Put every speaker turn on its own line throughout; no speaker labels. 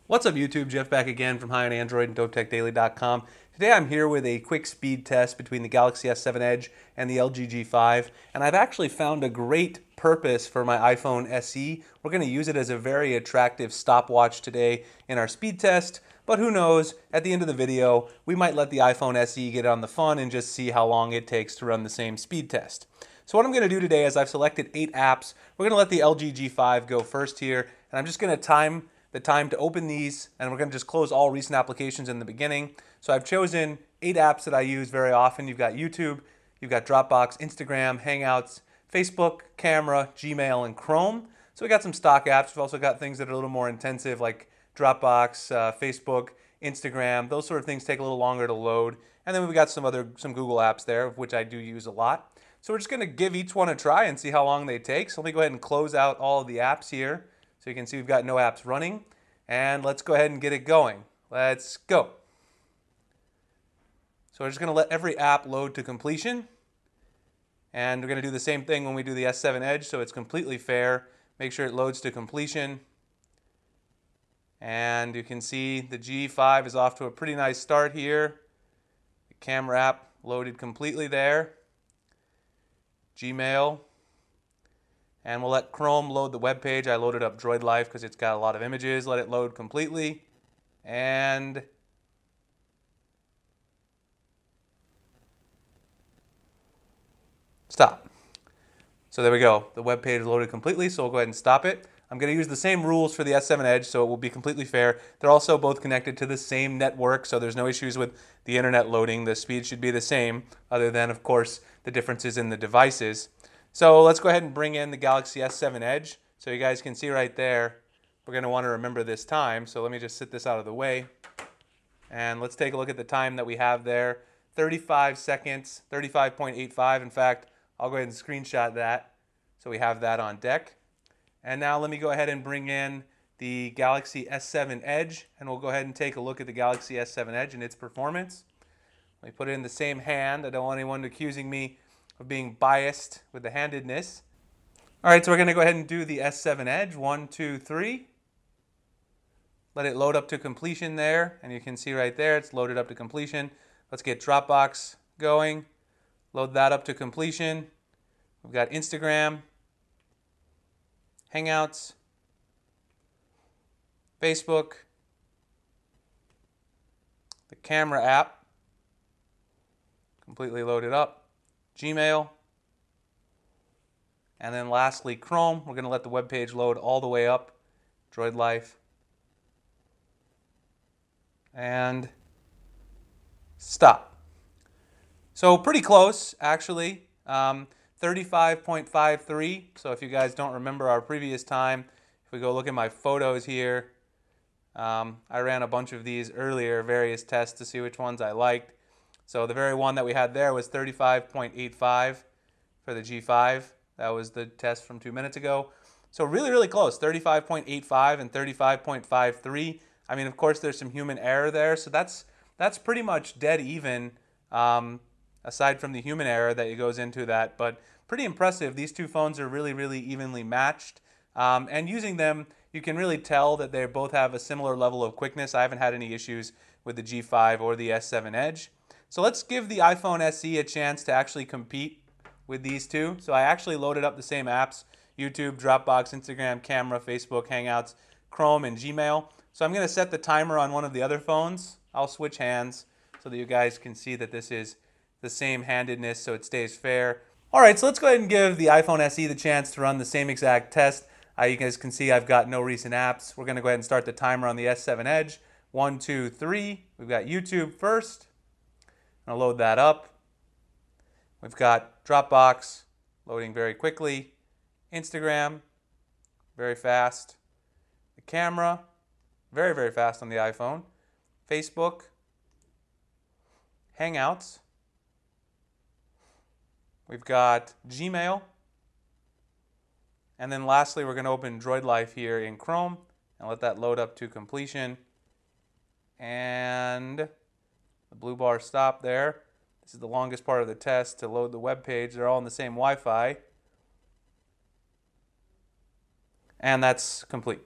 What's up YouTube? Jeff back again from High on Android and DopeTechDaily.com. Today I'm here with a quick speed test between the Galaxy S7 Edge and the LG G5, and I've actually found a great purpose for my iPhone SE. We're going to use it as a very attractive stopwatch today in our speed test, but who knows, at the end of the video we might let the iPhone SE get on the fun and just see how long it takes to run the same speed test. So what I'm going to do today is I've selected 8 apps. We're going to let the LG G5 go first here, and I'm just going to time the time to open these, and we're going to just close all recent applications in the beginning. So I've chosen 8 apps that I use very often. You've got YouTube, you've got Dropbox, Instagram, Hangouts, Facebook, Camera, Gmail, and Chrome. So we got some stock apps. We've also got things that are a little more intensive like Dropbox, Facebook, Instagram. Those sort of things take a little longer to load. And then we've got some Google apps there, of which I do use a lot. So we're just going to give each one a try and see how long they take. So let me go ahead and close out all of the apps here. So you can see we've got no apps running. And let's go ahead and get it going. Let's go. So we're just going to let every app load to completion. And we're going to do the same thing when we do the S7 Edge, so it's completely fair. Make sure it loads to completion. And you can see the G5 is off to a pretty nice start here. The camera app loaded completely there. Gmail. And we'll let Chrome load the web page. I loaded up Droid Life because it's got a lot of images. Let it load completely. And stop. So there we go. The web page is loaded completely, so we'll go ahead and stop it. I'm going to use the same rules for the S7 Edge, so it will be completely fair. They're also both connected to the same network, so there's no issues with the internet loading. The speed should be the same, other than, of course, the differences in the devices. So let's go ahead and bring in the Galaxy S7 Edge. So you guys can see right there, we're going to want to remember this time. So let me just sit this out of the way. And let's take a look at the time that we have there. 35 seconds, 35.85. In fact, I'll go ahead and screenshot that so we have that on deck. And now let me go ahead and bring in the Galaxy S7 Edge, and we'll go ahead and take a look at the Galaxy S7 Edge and its performance. Let me put it in the same hand. I don't want anyone accusing me of being biased with the handedness. All right, so we're going to go ahead and do the S7 Edge. 1, 2, 3. Let it load up to completion there, and you can see right there it's loaded up to completion. Let's get Dropbox going. Load that up to completion. We've got Instagram, Hangouts, Facebook, the camera app, completely loaded up, Gmail, and then lastly Chrome. We're going to let the web page load all the way up, Droid Life, and stop. So pretty close, actually. 35.53. So if you guys don't remember our previous time, if we go look at my photos here, I ran a bunch of these earlier, various tests to see which ones I liked. So the very one that we had there was 35.85 for the G5. That was the test from 2 minutes ago. So really, really close, 35.85 and 35.53. I mean, of course, there's some human error there, so that's pretty much dead even, aside from the human error that goes into that. But pretty impressive. These two phones are really, really evenly matched. And using them, you can really tell that they both have a similar level of quickness. I haven't had any issues with the G5 or the S7 Edge. So let's give the iPhone SE a chance to actually compete with these two. So I actually loaded up the same apps: YouTube, Dropbox, Instagram, Camera, Facebook, Hangouts, Chrome, and Gmail. So I'm going to set the timer on one of the other phones. I'll switch hands so that you guys can see that this is the same handedness, so it stays fair. All right, so let's go ahead and give the iPhone SE the chance to run the same exact test. You guys can see I've got no recent apps. We're going to go ahead and start the timer on the S7 Edge. 1, 2, 3. We've got YouTube first. I'll load that up. We've got Dropbox loading very quickly. Instagram, very fast. The camera, very, very fast on the iPhone. Facebook, Hangouts. We've got Gmail. And then lastly, we're going to open Droid Life here in Chrome and let that load up to completion. And the blue bar stopped there. This is the longest part of the test to load the web page. They're all on the same Wi-Fi. And that's complete.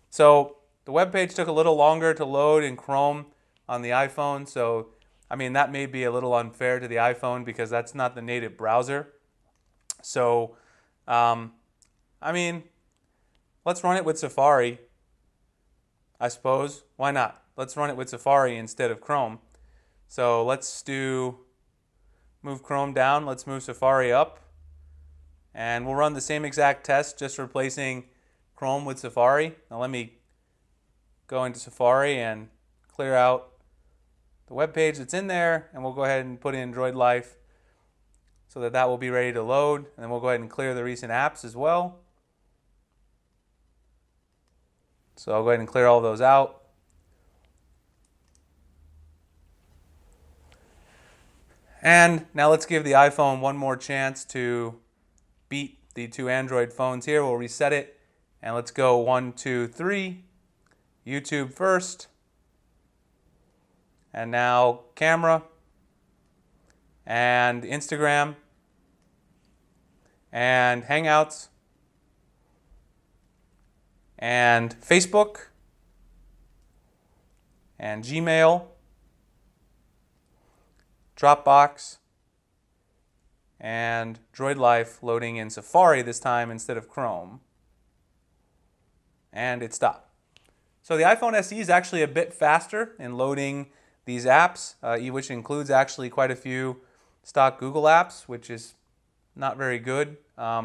So the web page took a little longer to load in Chrome on the iPhone, so I mean that may be a little unfair to the iPhone because that's not the native browser. So I mean, let's run it with Safari, I suppose. Why not? Let's run it with Safari instead of Chrome. So let's move Chrome down, let's move Safari up, and we'll run the same exact test, just replacing Chrome with Safari. Now let me go into Safari and clear out the web page that's in there, and we'll go ahead and put in Droid Life so that will be ready to load, and then we'll go ahead and clear the recent apps as well. So I'll go ahead and clear all those out. And now let's give the iPhone one more chance to beat the two Android phones here. We'll reset it, and let's go 1, 2, 3. YouTube first, and now camera, and Instagram, and Hangouts, and Facebook, and Gmail, Dropbox, and Droid Life loading in Safari this time instead of Chrome. And it stopped. So the iPhone SE is actually a bit faster in loading these apps, which includes actually quite a few stock Google apps, which is not very good. I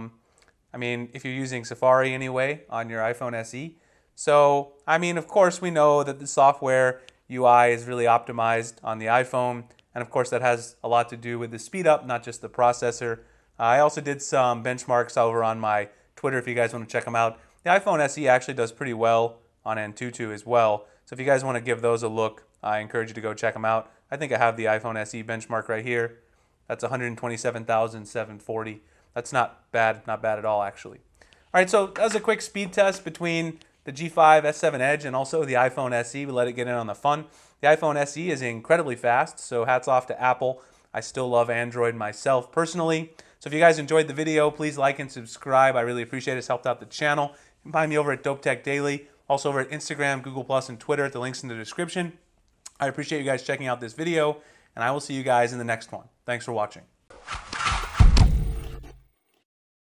mean, if you're using Safari anyway on your iPhone SE. So, I mean, of course, we know that the software UI is really optimized on the iPhone, and of course that has a lot to do with the speed up, not just the processor. I also did some benchmarks over on my Twitter if you guys want to check them out. The iPhone SE actually does pretty well on Antutu as well. So if you guys want to give those a look, I encourage you to go check them out. I think I have the iPhone SE benchmark right here. That's 127,740. That's not bad at all actually. All right, so that was a quick speed test between the G5 S7 Edge and also the iPhone SE. We let it get in on the fun. The iPhone SE is incredibly fast, so hats off to Apple. I still love Android myself personally. So if you guys enjoyed the video, please like and subscribe. I really appreciate it. It's helped out the channel. You can find me over at Dope Tech Daily. Also over at Instagram, Google+, and Twitter. The link's in the description. I appreciate you guys checking out this video, and I will see you guys in the next one. Thanks for watching.